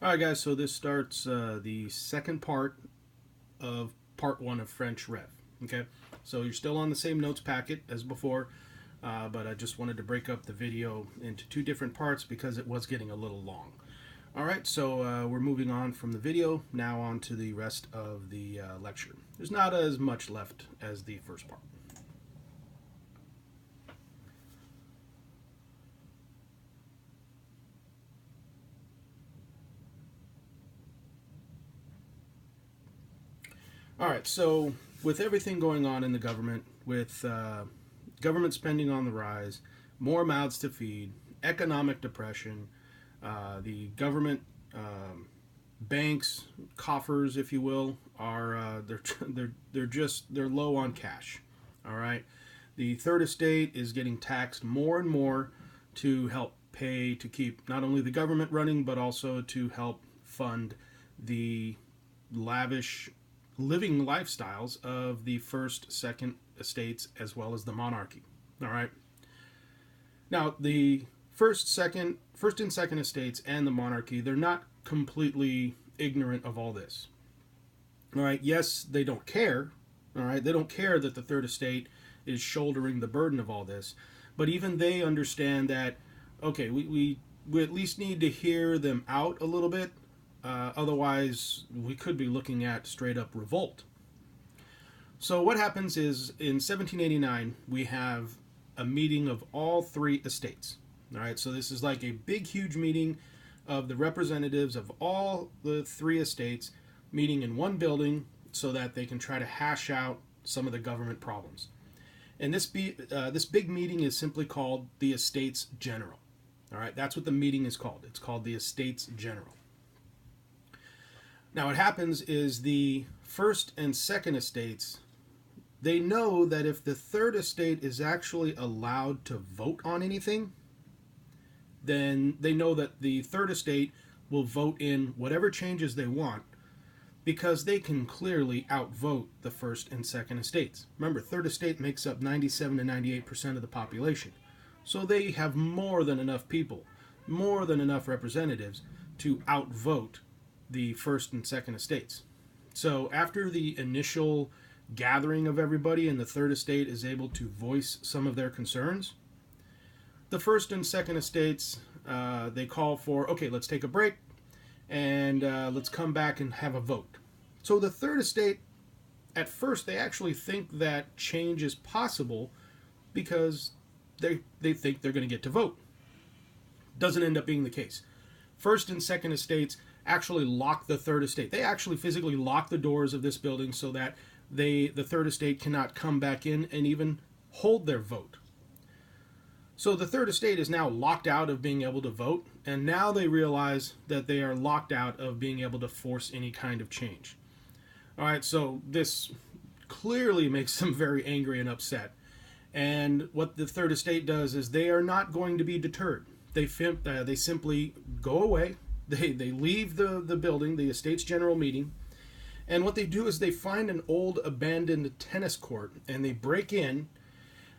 Alright guys, so this starts the second part of part one of French Rev. Okay, so you're still on the same notes packet as before, but I just wanted to break up the video into two different parts because it was getting a little long. Alright, so we're moving on from the video, now on to the rest of the lecture. There's not as much left as the first part. All right, so with everything going on in the government, with government spending on the rise, more mouths to feed, economic depression, the government banks, coffers, if you will, are they're low on cash. All right, the third estate is getting taxed more and more to help pay to keep not only the government running but also to help fund the lavish living lifestyles of the first, second estates as well as the monarchy. All right. Now, the first and second estates and the monarchy, they're not completely ignorant of all this. All right. Yes, they don't care. All right. They don't care that the third estate is shouldering the burden of all this, but even they understand that. Okay, we at least need to hear them out a little bit. Otherwise, we could be looking at straight up revolt. So, what happens is in 1789, we have a meeting of all three estates. All right, so this is like a big, huge meeting of the representatives of all the three estates meeting in one building so that they can try to hash out some of the government problems. And this big meeting is simply called the Estates General. All right, that's what the meeting is called. It's called the Estates General. Now, what happens is the first and second estates, they know that if the third estate is actually allowed to vote on anything, then they know that the third estate will vote in whatever changes they want because they can clearly outvote the first and second estates. Remember, third estate makes up 97 to 98% of the population. So they have more than enough people, more than enough representatives to outvote the first and second estates. So after the initial gathering of everybody and the third estate is able to voice some of their concerns, the first and second estates, they call for, okay, let's take a break and let's come back and have a vote. So the third estate, at first, they actually think that change is possible because they think they're going to get to vote. Doesn't end up being the case. First and second estates actually lock the third estate. They actually physically lock the doors of this building so that the third estate cannot come back in and even hold their vote. So the third estate is now locked out of being able to vote, and now they realize that they are locked out of being able to force any kind of change. All right, so this clearly makes them very angry and upset. And what the third estate does is they are not going to be deterred. They simply go away. They leave the building, the Estates General meeting, and what they do is they find an old abandoned tennis court and they break in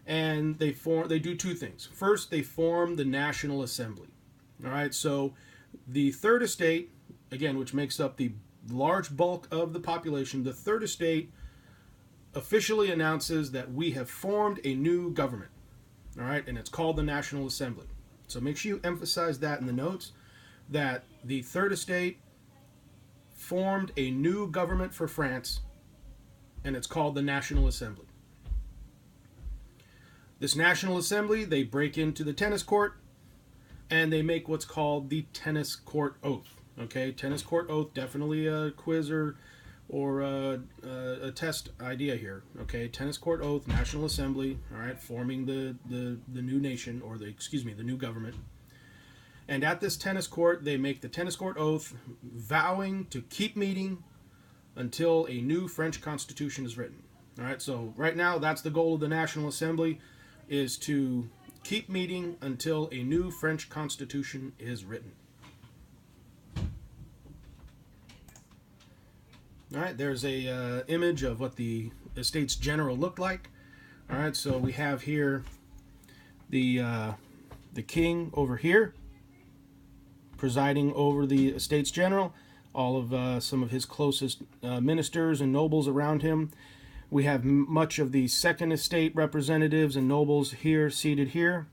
and they do two things. First, they form the National Assembly. All right, so the third estate, again, which makes up the large bulk of the population, the third estate officially announces that we have formed a new government. All right, and it's called the National Assembly. So make sure you emphasize that in the notes, that the third estate formed a new government for France, and it's called the National Assembly. This National Assembly, they break into the tennis court, and they make what's called the tennis court oath. Okay, tennis court oath, definitely a quiz or a test idea here. Okay, tennis court oath, National Assembly. All right, forming the new nation, or the new government. And at this tennis court, they make the tennis court oath, vowing to keep meeting until a new French Constitution is written. All right, so right now that's the goal of the National Assembly, is to keep meeting until a new French Constitution is written. All right, there's a image of what the Estates General looked like. All right, so we have here the king over here, presiding over the Estates General, all of some of his closest ministers and nobles around him. We have much of the Second Estate representatives and nobles here, seated here.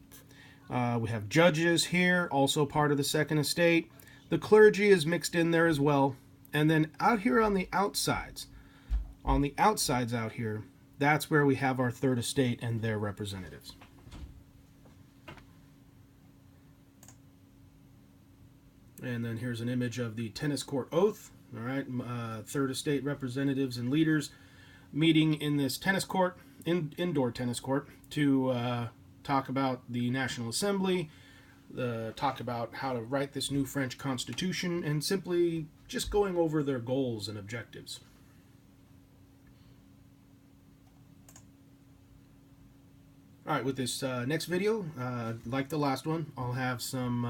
We have judges here, also part of the Second Estate. The clergy is mixed in there as well. And then out here on the outsides out here, that's where we have our Third Estate and their representatives. And then here's an image of the tennis court oath. All right, Third Estate representatives and leaders meeting in this tennis court, indoor tennis court, to talk about the National Assembly, talk about how to write this new French Constitution, and simply just going over their goals and objectives. All right, with this next video, like the last one, I'll have some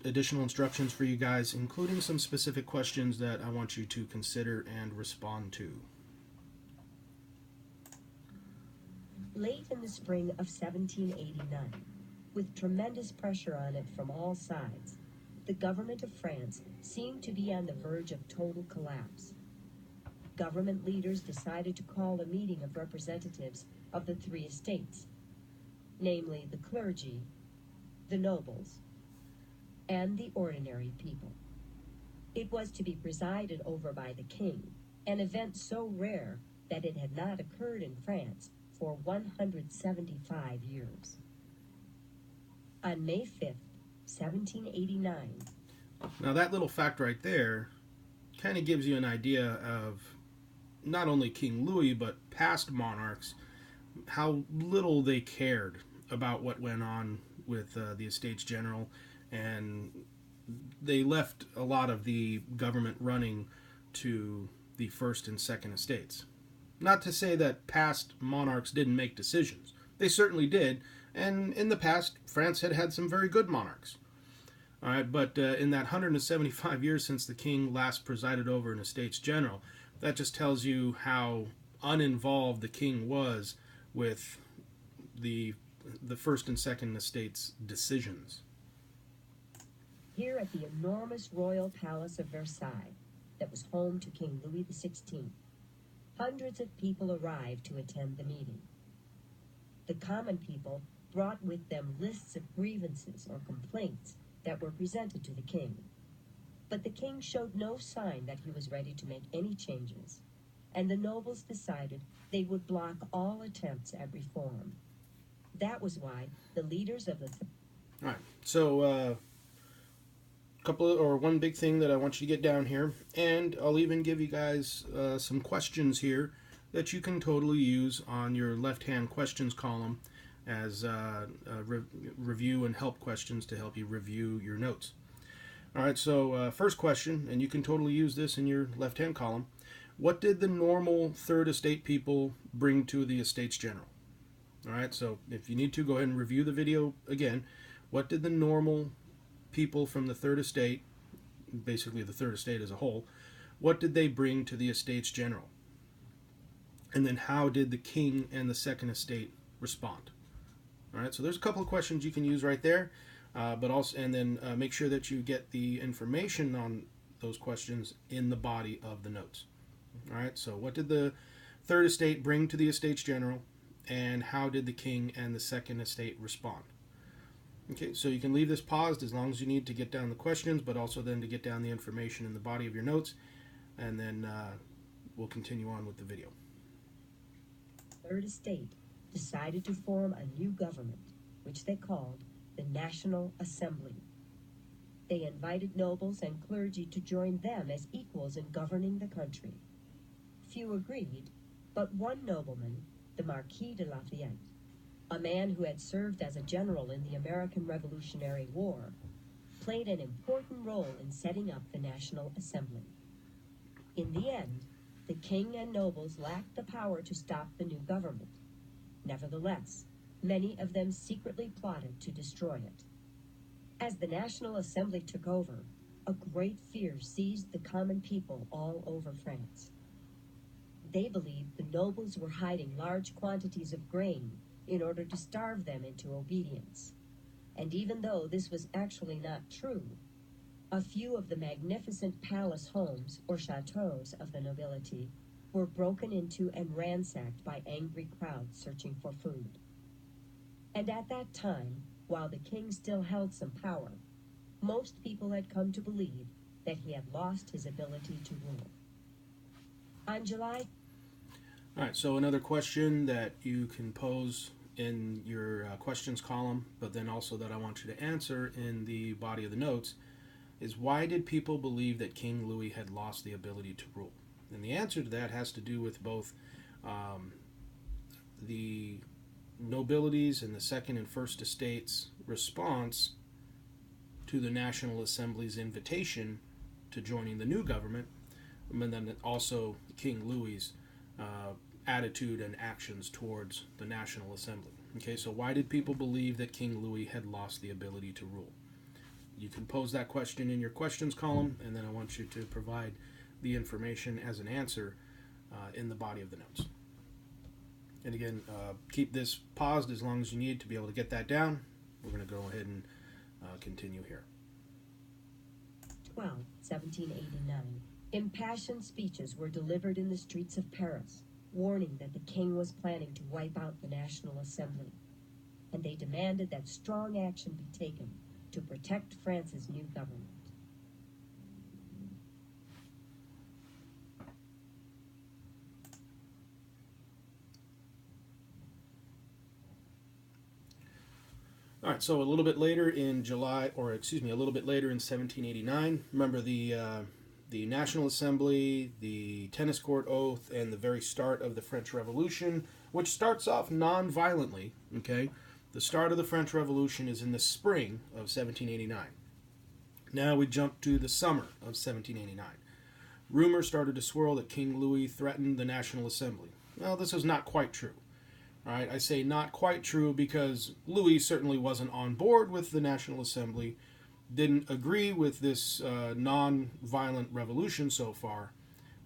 additional instructions for you guys, including some specific questions that I want you to consider and respond to. Late in the spring of 1789, with tremendous pressure on it from all sides, the government of France seemed to be on the verge of total collapse. Government leaders decided to call a meeting of representatives of the three estates, namely the clergy, the nobles, and the ordinary people. It was to be presided over by the king, an event so rare that it had not occurred in France for 175 years. On May 5th, 1789. Now that little fact right there kind of gives you an idea of not only King Louis, but past monarchs, how little they cared about what went on with the Estates General, and they left a lot of the government running to the First and Second Estates. Not to say that past monarchs didn't make decisions. They certainly did, and in the past, France had had some very good monarchs. All right, but in that 175 years since the king last presided over an Estates General, that just tells you how uninvolved the king was with the First and Second Estates decisions. Here at the enormous royal palace of Versailles, that was home to King Louis XVI, hundreds of people arrived to attend the meeting. The common people brought with them lists of grievances or complaints that were presented to the king. But the king showed no sign that he was ready to make any changes, and the nobles decided they would block all attempts at reform. That was why the leaders of the... All right, so one big thing that I want you to get down here, and I'll even give you guys some questions here that you can totally use on your left-hand questions column as review and help questions to help you review your notes. All right, so first question, and you can totally use this in your left-hand column. What did the normal Third Estate people bring to the Estates General? All right, so if you need to, go ahead and review the video again. What did the normal people from the Third Estate, basically the Third Estate as a whole, what did they bring to the Estates General? And then how did the king and the Second Estate respond? All right, so there's a couple of questions you can use right there, but also, and then make sure that you get the information on those questions in the body of the notes. All right, so what did the Third Estate bring to the Estates General, and how did the king and the Second Estate respond? Okay, so you can leave this paused as long as you need to get down the questions, but also then to get down the information in the body of your notes, and then we'll continue on with the video. Third Estate decided to form a new government, which they called the National Assembly. They invited nobles and clergy to join them as equals in governing the country. Few agreed, but one nobleman, the Marquis de Lafayette, a man who had served as a general in the American Revolutionary War, played an important role in setting up the National Assembly. In the end, the king and nobles lacked the power to stop the new government. Nevertheless, many of them secretly plotted to destroy it. As the National Assembly took over, a great fear seized the common people all over France. They believed the nobles were hiding large quantities of grain in order to starve them into obedience. And even though this was actually not true, A few of the magnificent palace homes or chateaux of the nobility were broken into and ransacked by angry crowds searching for food. And at that time, while the king still held some power, most people had come to believe that he had lost his ability to rule. On July All right, so another question that you can pose in your questions column, but then also that I want you to answer in the body of the notes, is why did people believe that King Louis had lost the ability to rule? And the answer to that has to do with both the nobilities and the second and first estates' response to the National Assembly's invitation to joining the new government, and then also King Louis's attitude and actions towards the National Assembly. Okay, so why did people believe that King Louis had lost the ability to rule? You can pose that question in your questions column, and then I want you to provide the information as an answer in the body of the notes. And again, keep this paused as long as you need to be able to get that down. We're going to go ahead and continue here. 1789. Impassioned speeches were delivered in the streets of Paris, warning that the king was planning to wipe out the National Assembly. And they demanded that strong action be taken to protect France's new government. All right, so a little bit later in July, or excuse me, a little bit later in 1789, remember the National Assembly, the tennis court oath, and the very start of the French Revolution, which starts off non-violently, okay? The start of the French Revolution is in the spring of 1789. Now we jump to the summer of 1789. Rumors started to swirl that King Louis threatened the National Assembly. Well, this is not quite true. All right, I say not quite true because Louis certainly wasn't on board with the National Assembly, didn't agree with this non-violent revolution so far,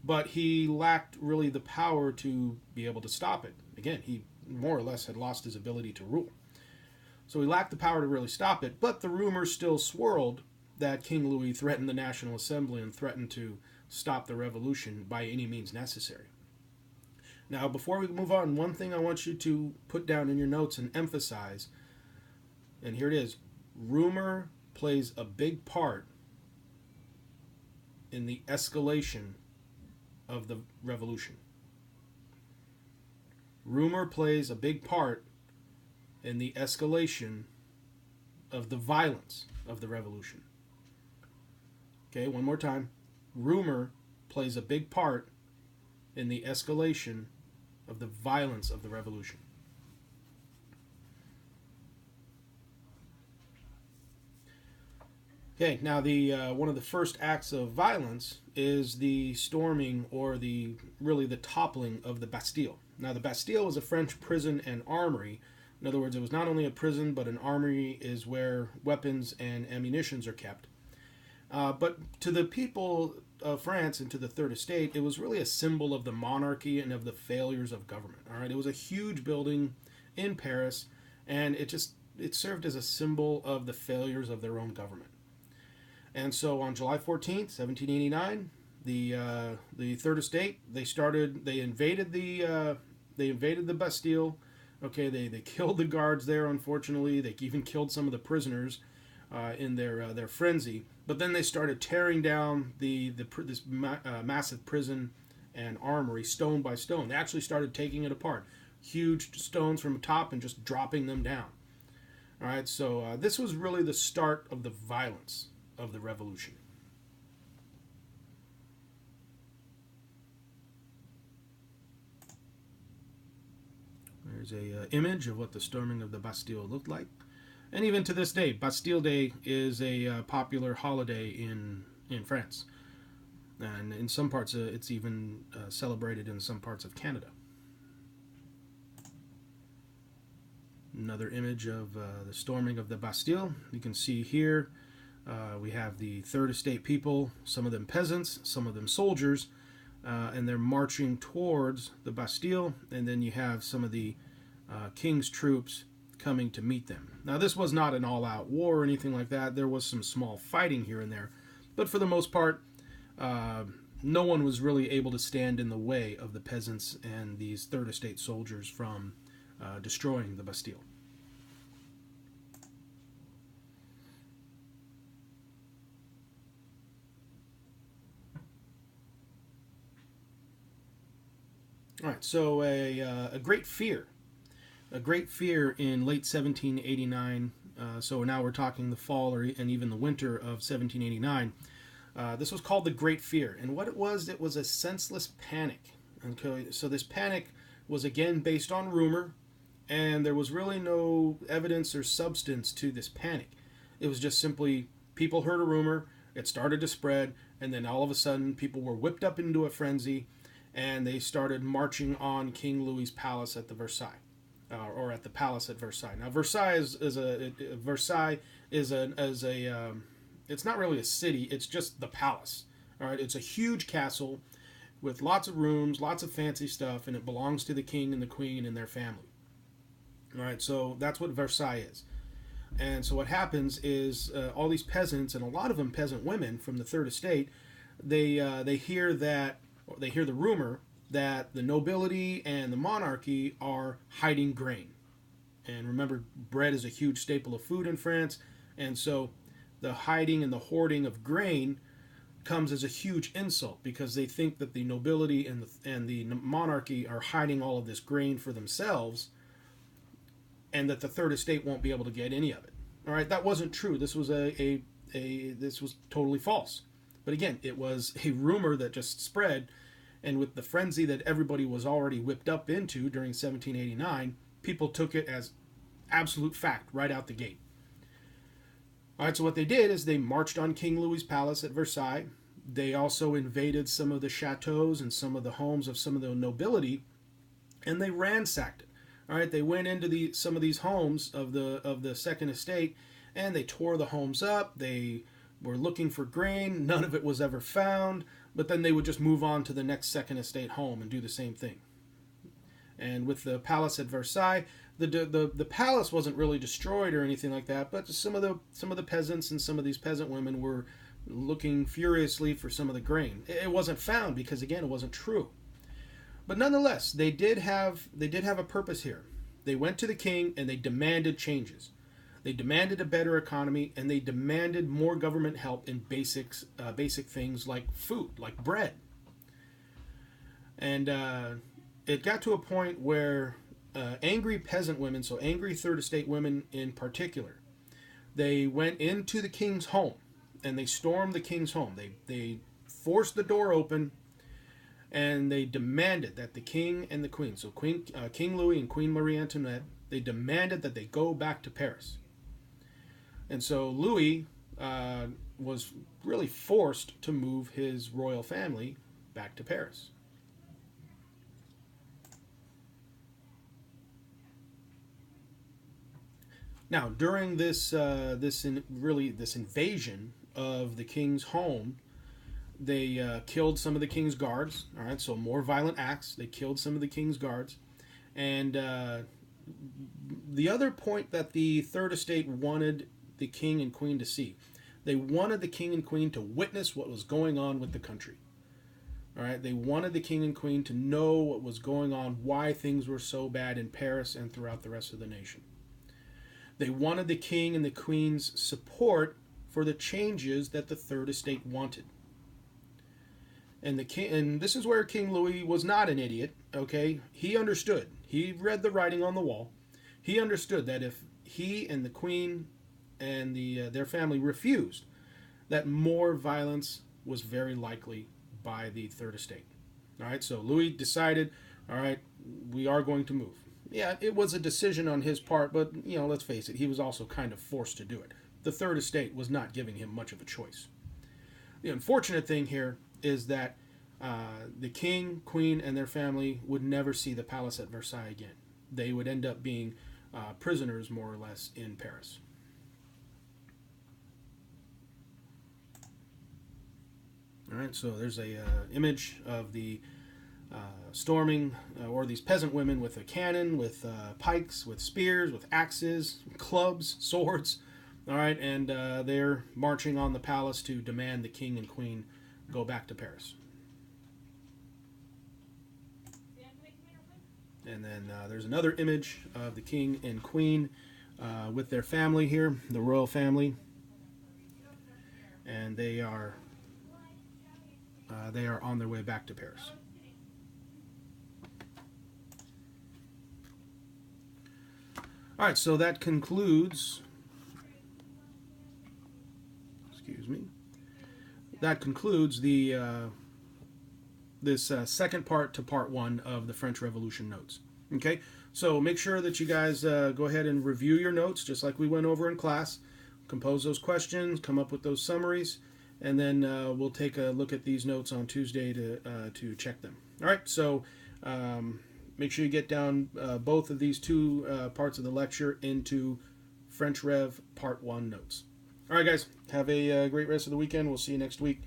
but he lacked really the power to be able to stop it. Again, he more or less had lost his ability to rule. So he lacked the power to really stop it, but the rumors still swirled that King Louis threatened the National Assembly and threatened to stop the revolution by any means necessary. Now, before we move on, one thing I want you to put down in your notes and emphasize, and here it is, rumor plays a big part in the escalation of the revolution. Rumor plays a big part in the escalation of the violence of the revolution. Okay, one more time. Rumor plays a big part in the escalation of the violence of the revolution. Okay, now the one of the first acts of violence is the storming, or the toppling of the Bastille. Now, the Bastille was a French prison and armory. In other words, it was not only a prison, but an armory is where weapons and ammunitions are kept. But to the people of France and to the Third Estate, it was really a symbol of the monarchy and of the failures of government. All right, it was a huge building in Paris, and it served as a symbol of the failures of their own government. And so on July 14th, 1789, the Third Estate, they invaded the Bastille. Okay, they killed the guards there. Unfortunately, they even killed some of the prisoners in their frenzy. But then they started tearing down this massive prison and armory stone by stone. They actually started taking it apart, huge stones from the top, and just dropping them down. All right, so this was really the start of the violence of the revolution. There's a image of what the storming of the Bastille looked like. And even to this day, Bastille Day is a popular holiday in France. And in some parts, it's even celebrated in some parts of Canada. Another image of the storming of the Bastille. You can see here we have the Third Estate people, some of them peasants, some of them soldiers, and they're marching towards the Bastille. And then you have some of the king's troops coming to meet them. Now, this was not an all-out war or anything like that. There was some small fighting here and there, But for the most part, uh, no one was really able to stand in the way of the peasants and these Third Estate soldiers from destroying the Bastille. All right, so a great fear. A great fear in late 1789. So now we're talking the fall and even the winter of 1789. This was called the Great Fear. And what it was a senseless panic. Okay, so this panic was again based on rumor, and there was really no evidence or substance to this panic. It was just simply people heard a rumor, it started to spread, and then all of a sudden people were whipped up into a frenzy, and they started marching on King Louis's palace at the Versailles. Or at the palace at Versailles. Now, Versailles is it's not really a city. It's just the palace. All right, it's a huge castle with lots of rooms, lots of fancy stuff, and it belongs to the king and the queen and their family. All right, so that's what Versailles is. And so what happens is all these peasants, and a lot of them peasant women from the Third Estate, they hear the rumor that the nobility and the monarchy are hiding grain. And remember, bread is a huge staple of food in France, and so the hiding and the hoarding of grain comes as a huge insult because they think that the nobility and the monarchy are hiding all of this grain for themselves, and that the Third Estate won't be able to get any of it. All right, that wasn't true. This was this was totally false. But again, it was a rumor that just spread. And with the frenzy that everybody was already whipped up into during 1789, people took it as absolute fact right out the gate. All right, so what they did is they marched on King Louis's palace at Versailles. They also invaded some of the chateaus and some of the homes of some of the nobility, and they ransacked it. All right, they went into some of these homes of the Second Estate, and they tore the homes up. They were looking for grain. None of it was ever found. But then they would just move on to the next Second Estate home and do the same thing. And with the palace at Versailles, the palace wasn't really destroyed or anything like that, but some of the peasants and some of these peasant women were looking furiously for some of the grain. It wasn't found because again it wasn't true. But nonetheless, they did have a purpose here. They went to the king and they demanded changes. They demanded a better economy, and they demanded more government help in basic things like food, like bread. And it got to a point where angry peasant women, so angry Third Estate women in particular, they went into the king's home, and they stormed the king's home. They forced the door open, and they demanded that the king and the queen, so King Louis and Queen Marie Antoinette, they demanded that they go back to Paris. And so Louis was really forced to move his royal family back to Paris. Now, during this invasion of the king's home, they killed some of the king's guards. All right, so more violent acts. They killed some of the king's guards, and the other point that the Third Estate wanted the king and queen to see. They wanted the king and queen to witness what was going on with the country. All right, they wanted the king and queen to know what was going on, why things were so bad in Paris and throughout the rest of the nation. They wanted the king and the queen's support for the changes that the Third Estate wanted. And this is where King Louis was not an idiot, okay? He understood. He read the writing on the wall. He understood that if he and the queen and their family refused, that more violence was very likely by the Third Estate. All right, so Louis decided, all right, we are going to move. Yeah, it was a decision on his part, but, let's face it, he was also kind of forced to do it. The Third Estate was not giving him much of a choice. The unfortunate thing here is that the king, queen, and their family would never see the palace at Versailles again. They would end up being prisoners, more or less, in Paris. All right, so there's a image of the storming, or these peasant women with a cannon, with pikes, with spears, with axes, clubs, swords. All right, and they're marching on the palace to demand the king and queen go back to Paris. And then there's another image of the king and queen with their family here, the royal family, and they are on their way back to Paris. All right, so that concludes. Excuse me. That concludes the this second part to part one of the French Revolution notes. Okay, so make sure that you guys go ahead and review your notes, just like we went over in class. Compose those questions, come up with those summaries, and then we'll take a look at these notes on Tuesday to check them. All right, so make sure you get down both of these two parts of the lecture into French Rev Part 1 notes. All right, guys, have a great rest of the weekend. We'll see you next week,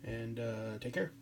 and take care.